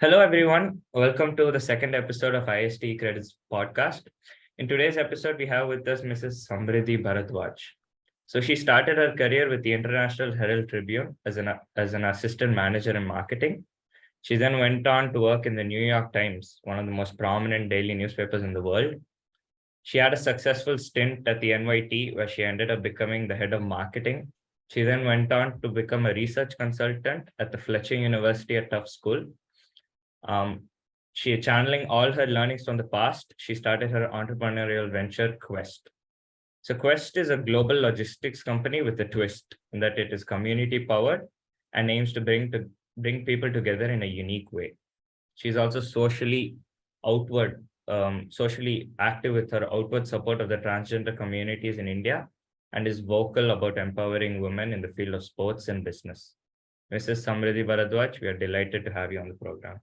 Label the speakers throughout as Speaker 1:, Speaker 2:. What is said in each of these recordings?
Speaker 1: Hello, everyone. Welcome to the second episode of ISTE Credits podcast. In today's episode, we have with us Mrs. Samridhi Bharadwaj. So she started her career with the International Herald Tribune as an assistant manager in marketing. She then went on to work in the New York Times, one of the most prominent daily newspapers in the world. She had a successful stint at the NYT, where she ended up becoming the head of marketing. She then went on to become a research consultant at the Fletcher University at Tufts School. She channeling all her learnings from the past. She started her entrepreneurial venture, Kvest. So Quest is a global logistics company with a twist in that it is community powered and aims to bring people together in a unique way. She's also socially active with her outward support of the transgender communities in India and is vocal about empowering women in the field of sports and business. Mrs. Samridhi Bharadwaj, we are delighted to have you on the program.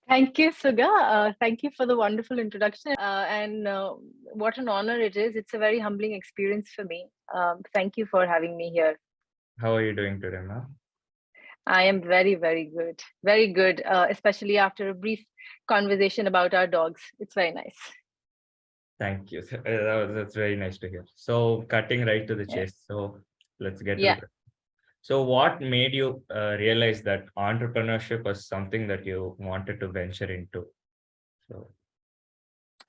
Speaker 2: Thank you, Suga. Thank you for the wonderful introduction. What an honor it is. It's a very humbling experience for me. Thank you for having me here.
Speaker 1: How are you doing today, ma'am?
Speaker 2: I am very, very good. Very good, especially after a brief conversation about our dogs. It's very nice.
Speaker 1: Thank you. That's very nice to hear. So cutting right to the chase. So let's get to it. So what made you realize that entrepreneurship was something that you wanted to venture into?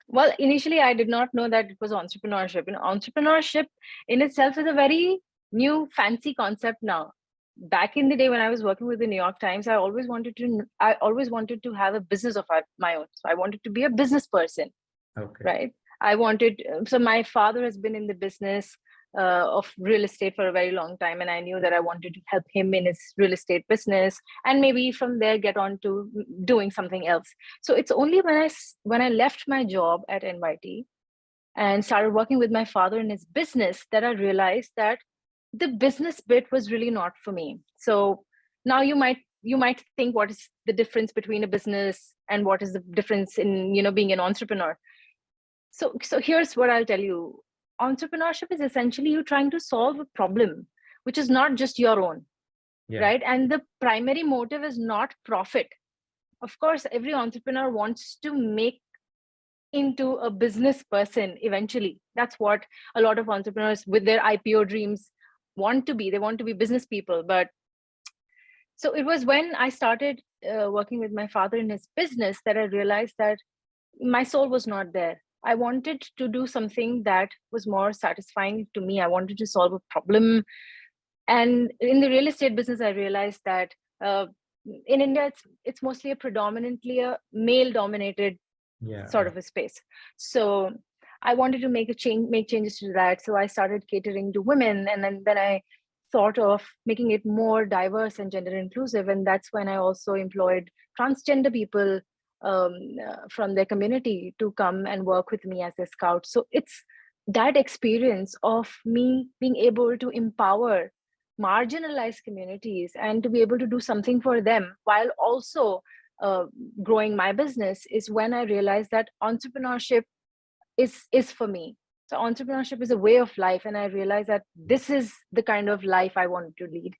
Speaker 2: Well, initially, I did not know that it was entrepreneurship. Entrepreneurship in itself is a very new, fancy concept now. Back in the day when I was working with the New York Times, I always wanted to have a business of my own. So I wanted to be a business person.
Speaker 1: Okay.
Speaker 2: Right. So my father has been in the business of real estate for a very long time, and I knew that I wanted to help him in his real estate business, and maybe from there get on to doing something else. So it's only when I left my job at NYT and started working with my father in his business that I realized that the business bit was really not for me. So now you might think, what is the difference between a business and what is the difference in being an entrepreneur? So here's what I'll tell you. Entrepreneurship is essentially you trying to solve a problem which is not just your own. Right? And the primary motive is not profit. Of course, every entrepreneur wants to make into a business person eventually. That's what a lot of entrepreneurs with their IPO dreams want to be. They want to be business people. But so it was when I started working with my father in his business that I realized that my soul was not there. I wanted to do something that was more satisfying to me. I wanted to solve a problem. And in the real estate business, I realized that in India, it's mostly predominantly a male-dominated sort of a space. So I wanted to make changes to that. So I started catering to women, and then I thought of making it more diverse and gender inclusive. And that's when I also employed transgender people from their community to come and work with me as a scout. So it's that experience of me being able to empower marginalized communities and to be able to do something for them while also growing my business is when I realized that entrepreneurship is for me. So entrepreneurship is a way of life, and I realized that this is the kind of life I want to lead.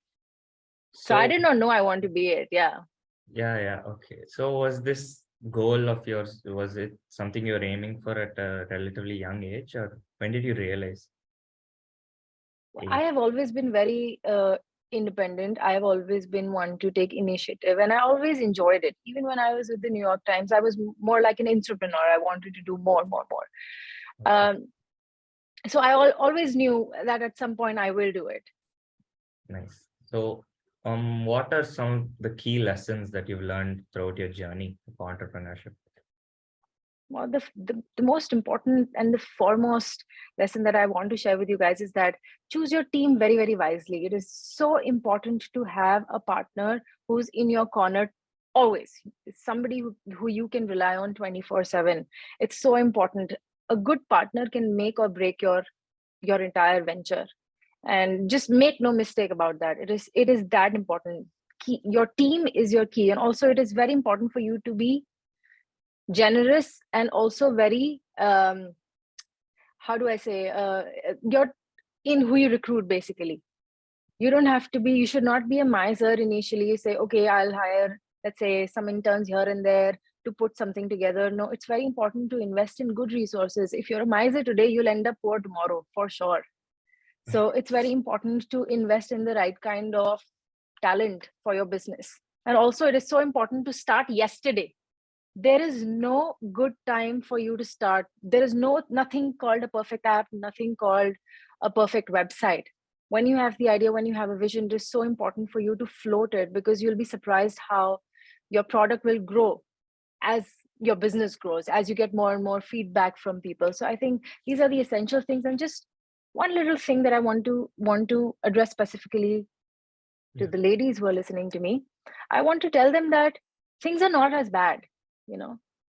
Speaker 2: So I did not know I want to be it. Yeah.
Speaker 1: Okay. So was this goal of yours, was it something you were aiming for at a relatively young age, or when did you realize?
Speaker 2: I have always been very independent. I have always been one to take initiative, and I always enjoyed it. Even when I was with the New York Times, I was more like an entrepreneur. I wanted to do more. Okay. So I always knew that at some point I will do it.
Speaker 1: Nice. So what are some of the key lessons that you've learned throughout your journey of entrepreneurship?
Speaker 2: Well, the most important and the foremost lesson that I want to share with you guys is that choose your team very, very wisely. It is so important to have a partner who's in your corner always. It's somebody who you can rely on 24/7. It's so important. A good partner can make or break your entire venture. And just make no mistake about that. It is that important. Your team is your key. And also it is very important for you to be generous and also very how do I say you're in who you recruit. Basically, you don't have to be, you should not be a miser initially. You say, okay, I'll hire let's say some interns here and there to put something together. No, it's very important to invest in good resources. If you're a miser today, you'll end up poor tomorrow for sure. So it's very important to invest in the right kind of talent for your business. And also, it is so important to start yesterday. There is no good time for you to start. There is nothing called a perfect app, nothing called a perfect website. When you have the idea, when you have a vision, it is so important for you to float it, because you'll be surprised how your product will grow as your business grows, as you get more and more feedback from people. So I think these are the essential things. And just one little thing that I want to address specifically to the ladies who are listening to me. I want to tell them that things are not as bad.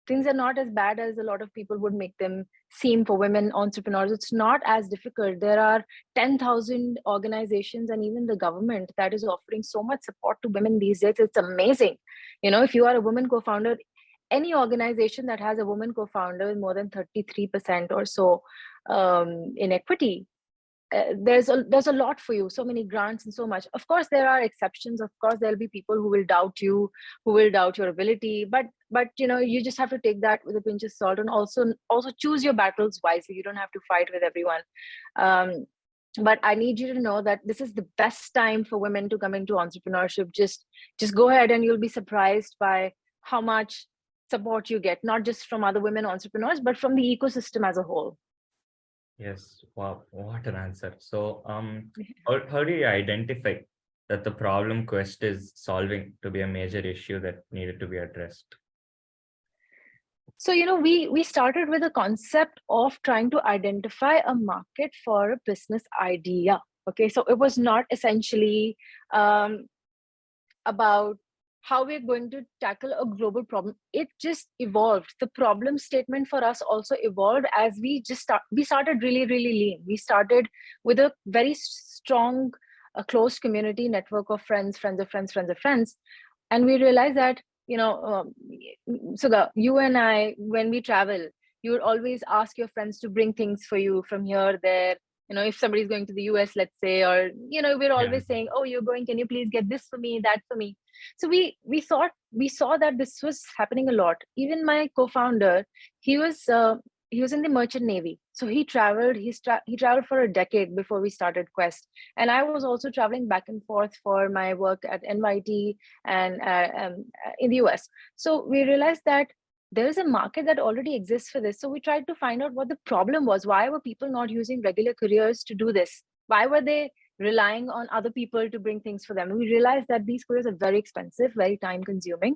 Speaker 2: Things are not as bad as a lot of people would make them seem for women entrepreneurs. It's not as difficult. There are 10,000 organizations and even the government that is offering so much support to women these days. It's amazing. If you are a woman co-founder, any organization that has a woman co-founder with more than 33% or so in equity, there's a lot for you, so many grants and so much. Of course there are exceptions. Of course there'll be people who will doubt you, who will doubt your ability, but you just have to take that with a pinch of salt, and also choose your battles wisely. You don't have to fight with everyone. But I need you to know that this is the best time for women to come into entrepreneurship. Just go ahead, and you'll be surprised by how much support you get, not just from other women entrepreneurs, but from the ecosystem as a whole.
Speaker 1: Yes. Wow. What an answer. So, how do you identify that the problem Kvest is solving to be a major issue that needed to be addressed?
Speaker 2: So, we started with a concept of trying to identify a market for a business idea. Okay. So it was not essentially about how we're going to tackle a global problem. It just evolved. The problem statement for us also evolved as we started really, really lean. We started with a very strong, close community network of friends of friends. And we realized that, Sugha, you and I, when we travel, you would always ask your friends to bring things for you from here, there. If somebody's going to the US, let's say, or, we're always saying, oh, you're going, can you please get this for me, that for me? So we saw that this was happening a lot. Even my co-founder, he was in the merchant navy. So he traveled for a decade before we started Kvest. And I was also traveling back and forth for my work at NYT and in the US. So we realized that there is a market that already exists for this. So we tried to find out what the problem was. Why were people not using regular couriers to do this? Why were they relying on other people to bring things for them? And we realized that these couriers are very expensive, very time consuming.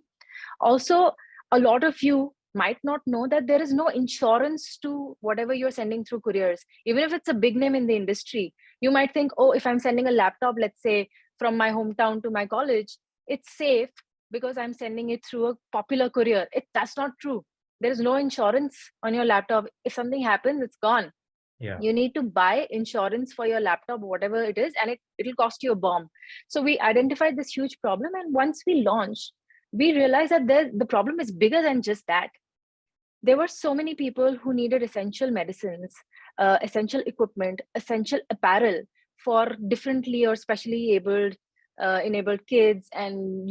Speaker 2: Also, a lot of you might not know that there is no insurance to whatever you're sending through couriers. Even if it's a big name in the industry, you might think, oh, if I'm sending a laptop, let's say from my hometown to my college, it's safe because I'm sending it through a popular courier. That's not true. There is no insurance on your laptop. If something happens, it's gone.
Speaker 1: Yeah.
Speaker 2: You need to buy insurance for your laptop, whatever it is, and it'll cost you a bomb. So we identified this huge problem. And once we launched, we realized that the problem is bigger than just that. There were so many people who needed essential medicines, essential equipment, essential apparel for differently or specially enabled kids and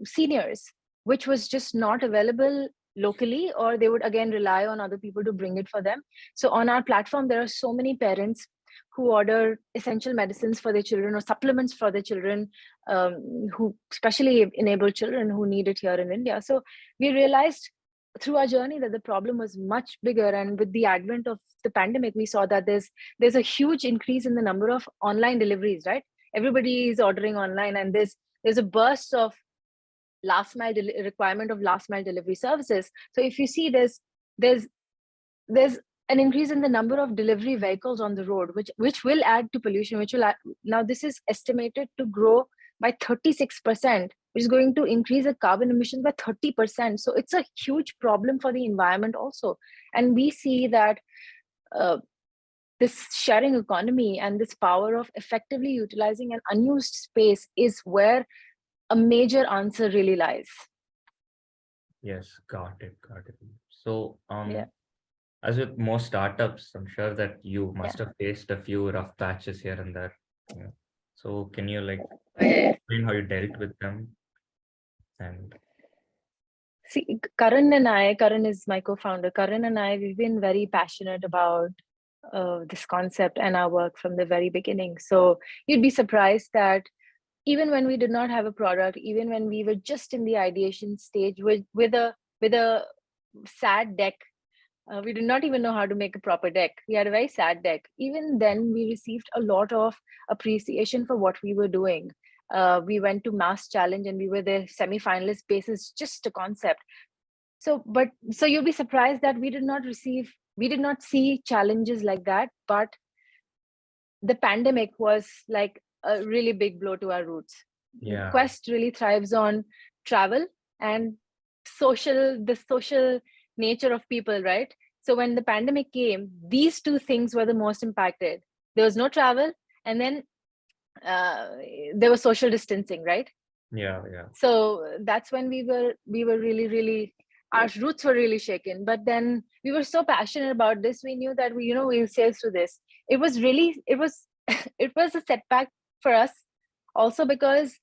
Speaker 2: seniors, which was just not available locally, or they would again rely on other people to bring it for them. So on our platform, there are so many parents who order essential medicines for their children or supplements for their children, who specially enabled children who need it here in India. So we realized through our journey that the problem was much bigger. And with the advent of the pandemic, we saw that there's a huge increase in the number of online deliveries, right? Everybody is ordering online, and there's a burst of requirement of last mile delivery services. So if you see there's an increase in the number of delivery vehicles on the road, which will add to pollution, now this is estimated to grow by 36%, which is going to increase the carbon emissions by 30%. So it's a huge problem for the environment also. And we see that this sharing economy and this power of effectively utilizing an unused space is where a major answer really lies.
Speaker 1: Yes, got it. So, as with most startups, I'm sure that you must have faced a few rough patches here and there. So can you explain how you dealt with them? And
Speaker 2: See, Karan is my co-founder. Karan and I, we've been very passionate about this concept and our work from the very beginning. So you'd be surprised that even when we did not have a product, even when we were just in the ideation stage with a sad deck, we did not even know how to make a proper deck. We had a very sad deck. Even then, we received a lot of appreciation for what we were doing. We went to Mass Challenge and we were the semi-finalist basis, just a concept. So you'll be surprised that we did not see challenges like that, but the pandemic was like a really big blow to our roots.
Speaker 1: Yeah.
Speaker 2: Quest really thrives on travel and the social nature of people, right? So when the pandemic came, these two things were the most impacted. There was no travel, and then there was social distancing, right?
Speaker 1: Yeah.
Speaker 2: So that's when we were really, our roots were really shaken. But then we were so passionate about this, we knew that we'll sail through this. It was it was a setback for us also because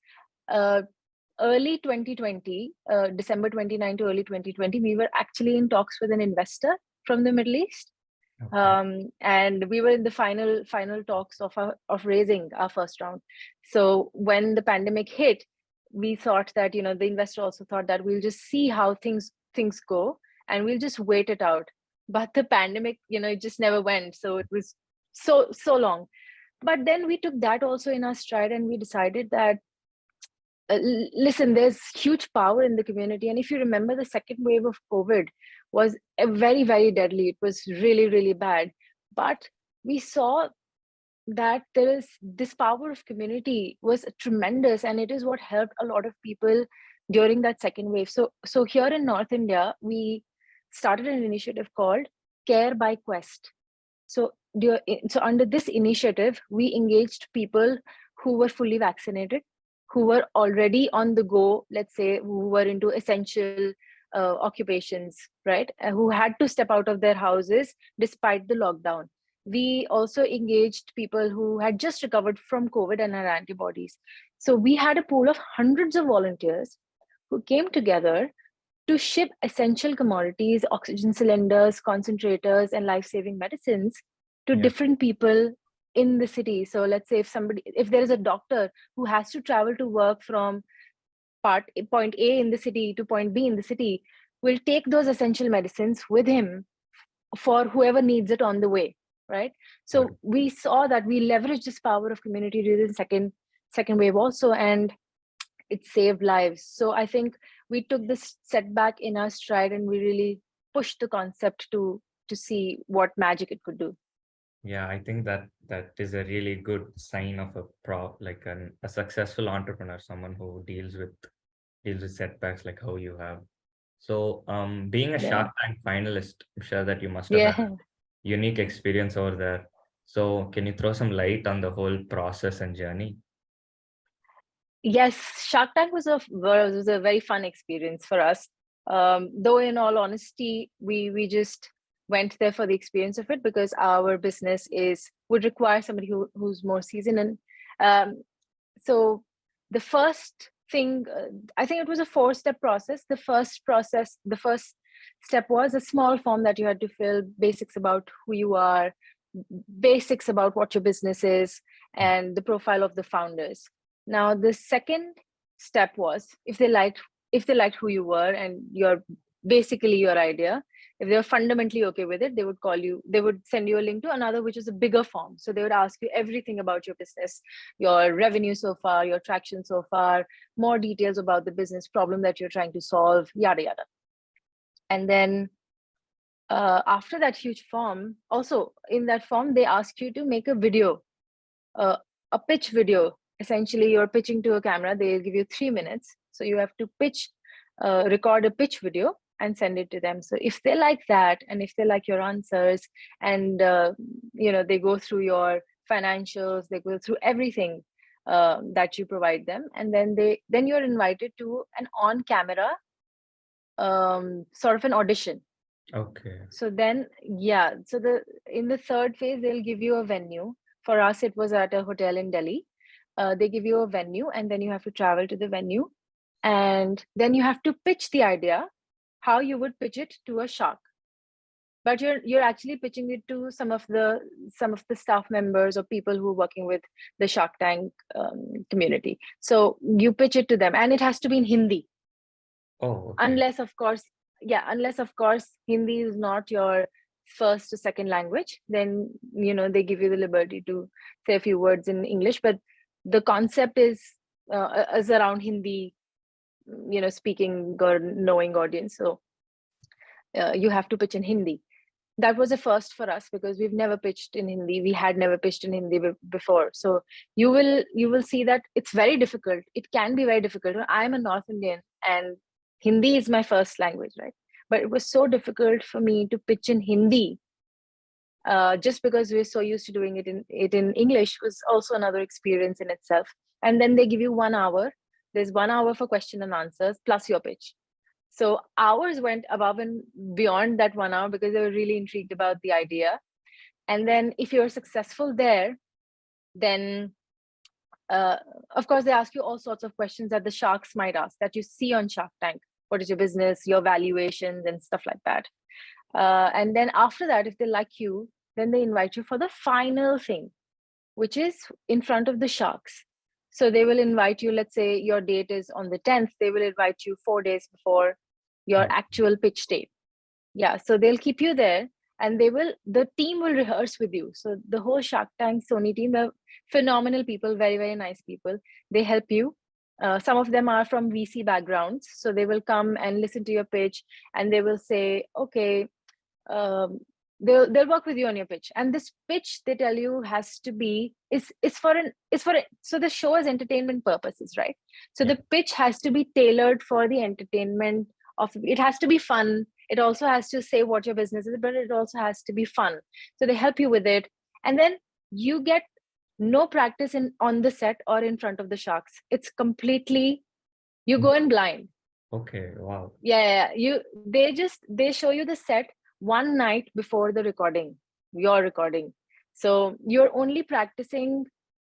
Speaker 2: early 2020, December 29 to early 2020, we were actually in talks with an investor from the Middle East.
Speaker 1: Okay.
Speaker 2: And we were in the final talks of raising our first round. So when the pandemic hit, we thought that the investor also thought that we'll just see how things go and we'll just wait it out. But the pandemic, it just never went. So it was so long. But then we took that also in our stride, and we decided that listen, there's huge power in the community. And if you remember, the second wave of COVID was very, very deadly. It was really, really bad. But we saw that there is this power of community was tremendous, and it is what helped a lot of people during that second wave. So here in North India, we started an initiative called Care by Quest. So under this initiative, we engaged people who were fully vaccinated, who were already on the go, let's say, who were into essential occupations, right? Who had to step out of their houses despite the lockdown. We also engaged people who had just recovered from COVID and had antibodies. So we had a pool of hundreds of volunteers who came together to ship essential commodities, oxygen cylinders, concentrators, and life-saving medicines to different people in the city. So let's say if there is a doctor who has to travel to work from point A in the city to point B in the city, will take those essential medicines with him for whoever needs it on the way, right? So we saw that we leveraged this power of community during the second wave also, and it saved lives. So I think we took this setback in our stride, and we really pushed the concept to see what magic it could do.
Speaker 1: Yeah, I think that is a really good sign of a successful entrepreneur, someone who deals with setbacks like how you have. So being a Shark Tank finalist, I'm sure that you must have had a unique experience over there. So can you throw some light on the whole process and journey?
Speaker 2: Yes, Shark Tank was a very fun experience for us. Though in all honesty, we just went there for the experience of it, because our business would require somebody who's more seasoned. And so the first thing, I think it was a 4-step process. The first step was a small form that you had to fill, basics about who you are, basics about what your business is, and the profile of the founders. Now, the second step was if they liked who you were and basically your idea, if they were fundamentally okay with it, they would send you a link to another, which is a bigger form. So they would ask you everything about your business, your revenue so far, your traction so far, more details about the business problem that you're trying to solve, yada, yada. And then after that huge form, also in that form, they ask you to make a video, a pitch video. Essentially, you're pitching to a camera. They'll give you 3 minutes. So you have to record a pitch video and send it to them. So if they like that, and if they like your answers, and they go through your financials, they go through everything that you provide them, and then you're invited to an on-camera sort of an audition.
Speaker 1: Okay.
Speaker 2: So then, so in the third phase, they'll give you a venue. For us, it was at a hotel in Delhi. They give you a venue, and then you have to travel to the venue, and then you have to pitch the idea how you would pitch it to a shark, but you're actually pitching it to some of the staff members or people who are working with the Shark Tank community. So you pitch it to them, and it has to be in Hindi.
Speaker 1: Oh, okay.
Speaker 2: Unless of course Hindi is not your first or second language, then they give you the liberty to say a few words in English, but the concept is around Hindi, speaking or knowing audience. So you have to pitch in Hindi. That was a first for us because we've never pitched in Hindi. We had never pitched in Hindi before. So you will see that it's very difficult. It can be very difficult. I'm a North Indian and Hindi is my first language, right? But it was so difficult for me to pitch in Hindi, just because we're so used to doing it in English. Was also another experience in itself. And then they give you 1 hour. There's 1 hour for question and answers plus your pitch. So hours went above and beyond that 1 hour because they were really intrigued about the idea. And then if you're successful there, then of course they ask you all sorts of questions that the sharks might ask that you see on Shark Tank. What is your business, your valuations and stuff like that. And then after that, if they like you, then they invite you for the final thing, which is in front of the sharks. So they will invite you, let's say your date is on the 10th, they will invite you 4 days before your actual pitch date. Yeah, so they'll keep you there and the team will rehearse with you. So the whole Shark Tank Sony team, they're phenomenal people, very, very nice people. They help you. Some of them are from VC backgrounds. So they will come and listen to your pitch and they will say, okay, they'll work with you on your pitch. And this pitch, they tell you, has to be so the show is entertainment purposes, right? So the pitch has to be tailored for the entertainment it has to be fun. It also has to say what your business is, but it also has to be fun. So they help you with it. And then you get no practice on the set or in front of the sharks. It's completely, you go in blind.
Speaker 1: Okay, wow.
Speaker 2: Yeah. They show you the set one night before the recording, your recording. So you're only practicing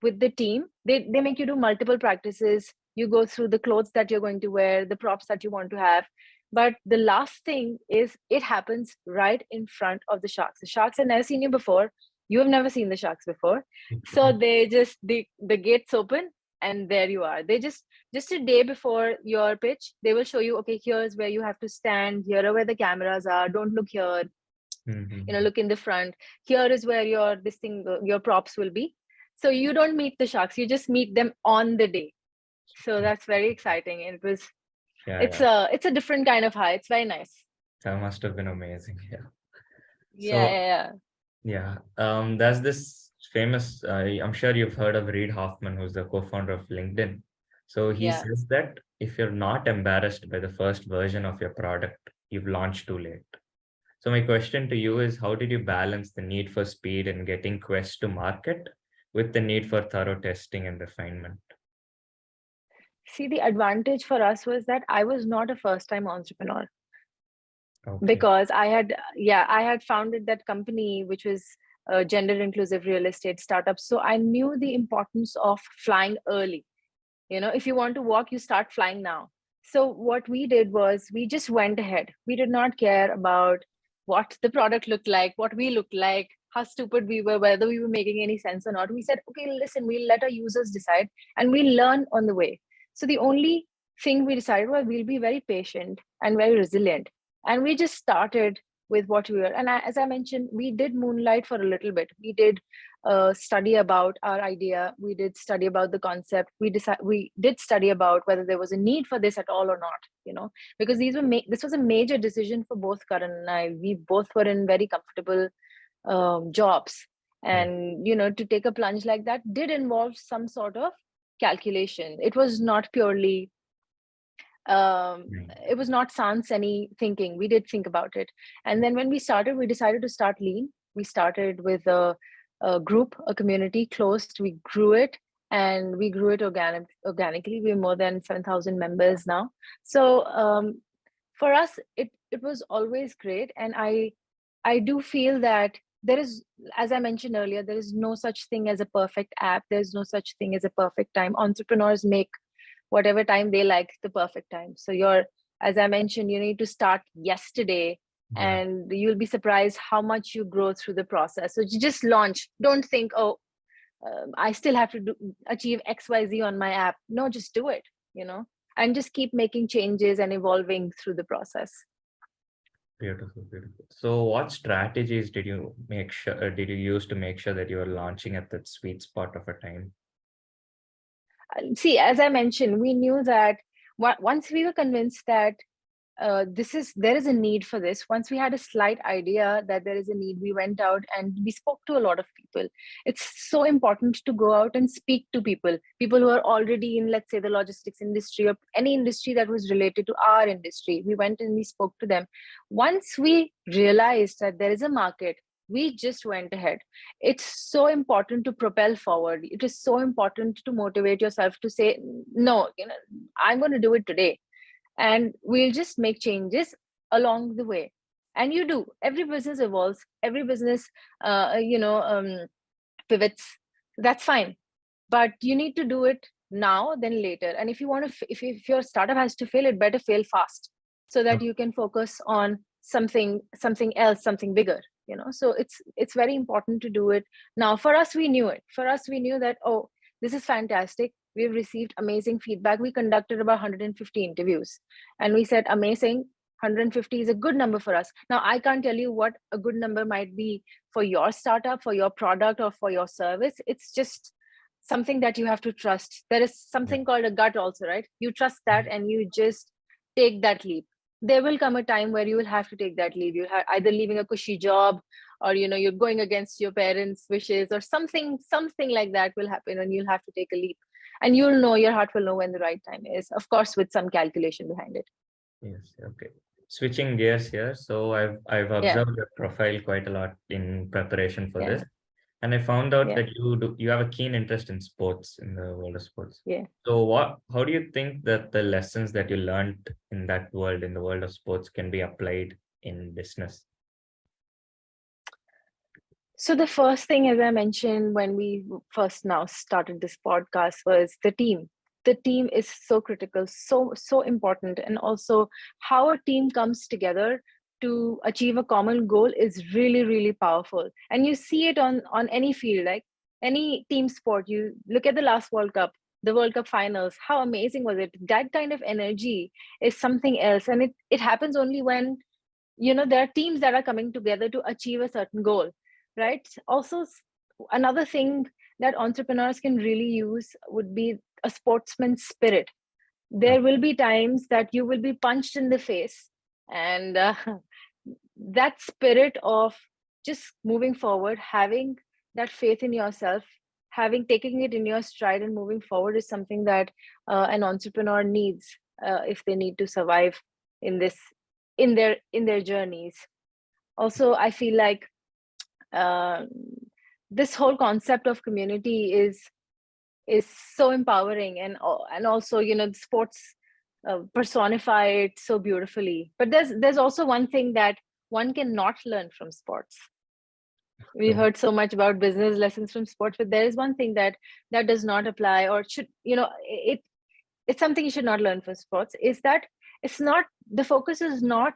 Speaker 2: with the team. They make you do multiple practices. You go through the clothes that you're going to wear, the props that you want to have. But the last thing is it happens right in front of the sharks. The sharks have never seen you before. You have never seen the sharks before. So they just, the gates open and there you are. They just a day before your pitch, they will show you, okay, here's where you have to stand. Here are where the cameras are. Don't look here. Look in the front. Here is where your props will be. So you don't meet the sharks. You just meet them on the day. So that's very exciting. It was, it's a different kind of high. It's very nice.
Speaker 1: That must have been amazing.
Speaker 2: Yeah.
Speaker 1: There's this famous, I'm sure you've heard of Reid Hoffman, who's the co-founder of LinkedIn. So he says that if you're not embarrassed by the first version of your product, you've launched too late. So my question to you is, how did you balance the need for speed in getting Kvest to market with the need for thorough testing and refinement?
Speaker 2: See, the advantage for us was that I was not a first-time entrepreneur. Okay. Because I had founded that company, which was a gender inclusive real estate startup. So I knew the importance of flying early. If you want to walk, you start flying now. So what we did was we just went ahead. We did not care about what the product looked like, what we looked like, how stupid we were, whether we were making any sense or not. We said, okay, listen, we'll let our users decide and we'll learn on the way. So the only thing we decided was we'll be very patient and very resilient. And we just started with what we were. And as I mentioned, we did moonlight for a little bit. We did study about our idea. We did study about the concept. We did study about whether there was a need for this at all or not, because this was a major decision for both Karan and I. We both were in very comfortable jobs. And, to take a plunge like that did involve some sort of calculation. It was not purely it was not sans any thinking. We did think about it. And then when we decided to start lean. We started with a group, a community, closed. We grew it and we grew it organically. We're more than 7,000 members now. So for us, it was always great. And I do feel that there is, as I mentioned earlier, there is no such thing as a perfect app. There's no such thing as a perfect time. Entrepreneurs make whatever time they like the perfect time. So As I mentioned, you need to start yesterday, and you'll be surprised how much you grow through the process. So you just launch. Don't think, oh, I still have to achieve XYZ on my app. No, just do it, and just keep making changes and evolving through the process.
Speaker 1: Beautiful, beautiful. So what strategies did you use to make sure that you were launching at that sweet spot of a time?
Speaker 2: See, as I mentioned, we knew that once we were convinced that there is a need for this. Once we had a slight idea that there is a need, we went out and we spoke to a lot of people. It's so important to go out and speak to people who are already in, let's say, the logistics industry or any industry that was related to our industry. We went and we spoke to them. Once we realized that there is a market, we just went ahead. It's so important to propel forward. It is so important to motivate yourself to say, no, I'm going to do it today. And we'll just make changes along the way. And you do. Every business evolves. Every business, pivots. That's fine. But you need to do it now than later. And if you want to, if your startup has to fail, it better fail fast, so that you can focus on something else, something bigger. So it's very important to do it now. For us, we knew it. For us, we knew that, oh, this is fantastic. We've received amazing feedback. We conducted about 150 interviews, and we said, amazing, 150 is a good number for us. Now, I can't tell you what a good number might be for your startup, for your product, or for your service. It's just something that you have to trust. There is something called a gut also, right? You trust that and you just take that leap. There will come a time where you will have to take that leap. You have either leaving a cushy job, or you're going against your parents' wishes, or something like that will happen, and you'll have to take a leap. And you'll know, your heart will know when the right time is, of course, with some calculation behind it.
Speaker 1: Yes. Okay. Switching gears here. So I've observed your profile quite a lot in preparation for this. And I found out that you have a keen interest in sports, in the world of sports.
Speaker 2: Yeah.
Speaker 1: So how do you think that the lessons that you learned in that world, in the world of sports, can be applied in business?
Speaker 2: So the first thing, as I mentioned when we first now started this podcast, was the team. The team is so critical, so important. And also how a team comes together to achieve a common goal is really, really powerful. And you see it on any field, like any team sport. You look at the last World Cup, the World Cup finals, how amazing was it? That kind of energy is something else. And it happens only when, there are teams that are coming together to achieve a certain goal, right? Also, another thing that entrepreneurs can really use would be a sportsman's spirit. There will be times that you will be punched in the face, and that spirit of just moving forward, having that faith in yourself, taking it in your stride and moving forward, is something that an entrepreneur needs if they need to survive in their journeys. Also, I feel like this whole concept of community is so empowering, and also the sports personify it so beautifully. But there's also one thing that one cannot learn from sports. We heard so much about business lessons from sports, but there is one thing that does not apply, or should, it's something you should not learn from sports, is that the focus is not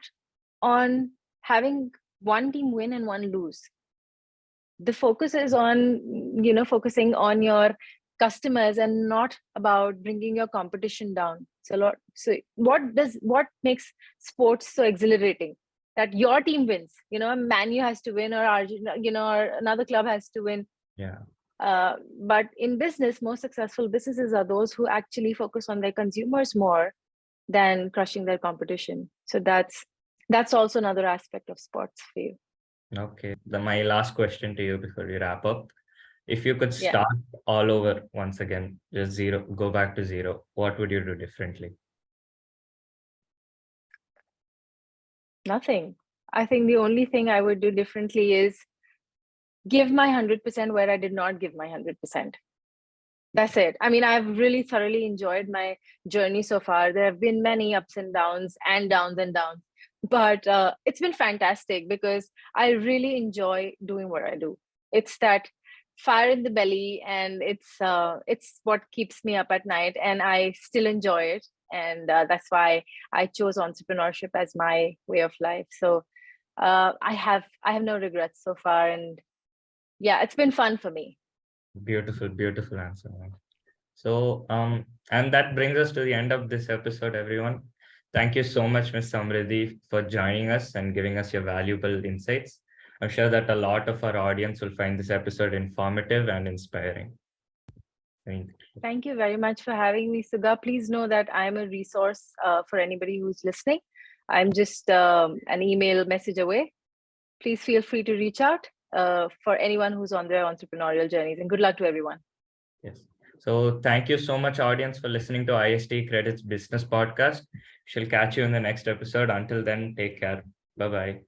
Speaker 2: on having one team win and one lose. The focus is on focusing on your customers and not about bringing your competition down. So what makes sports so exhilarating? That your team wins, Man U has to win, or or another club has to win. But in business, most successful businesses are those who actually focus on their consumers more than crushing their competition. So that's also another aspect of sports for you.
Speaker 1: Okay. My last question to you before we wrap up. If you could start all over once again, just go back to zero, what would you do differently?
Speaker 2: Nothing. I think the only thing I would do differently is give my 100% where I did not give my 100%. That's it. I mean, I've really thoroughly enjoyed my journey so far. There have been many ups and downs, but it's been fantastic because I really enjoy doing what I do. It's that fire in the belly, and it's what keeps me up at night, and I still enjoy it. And that's why I chose entrepreneurship as my way of life. So I have no regrets so far, and yeah, it's been fun for me.
Speaker 1: Beautiful, beautiful answer. So, and that brings us to the end of this episode, everyone. Thank you so much, Ms. Samridhi, for joining us and giving us your valuable insights. I'm sure that a lot of our audience will find this episode informative and inspiring.
Speaker 2: Thank you very much for having me, Sugha. Please know that I'm a resource for anybody who's listening. I'm just an email message away. Please feel free to reach out for anyone who's on their entrepreneurial journeys, and good luck to everyone.
Speaker 1: Yes. So thank you so much, audience, for listening to ISTE Credits Business Podcast. Shall catch you in the next episode. Until then, take care. Bye-bye.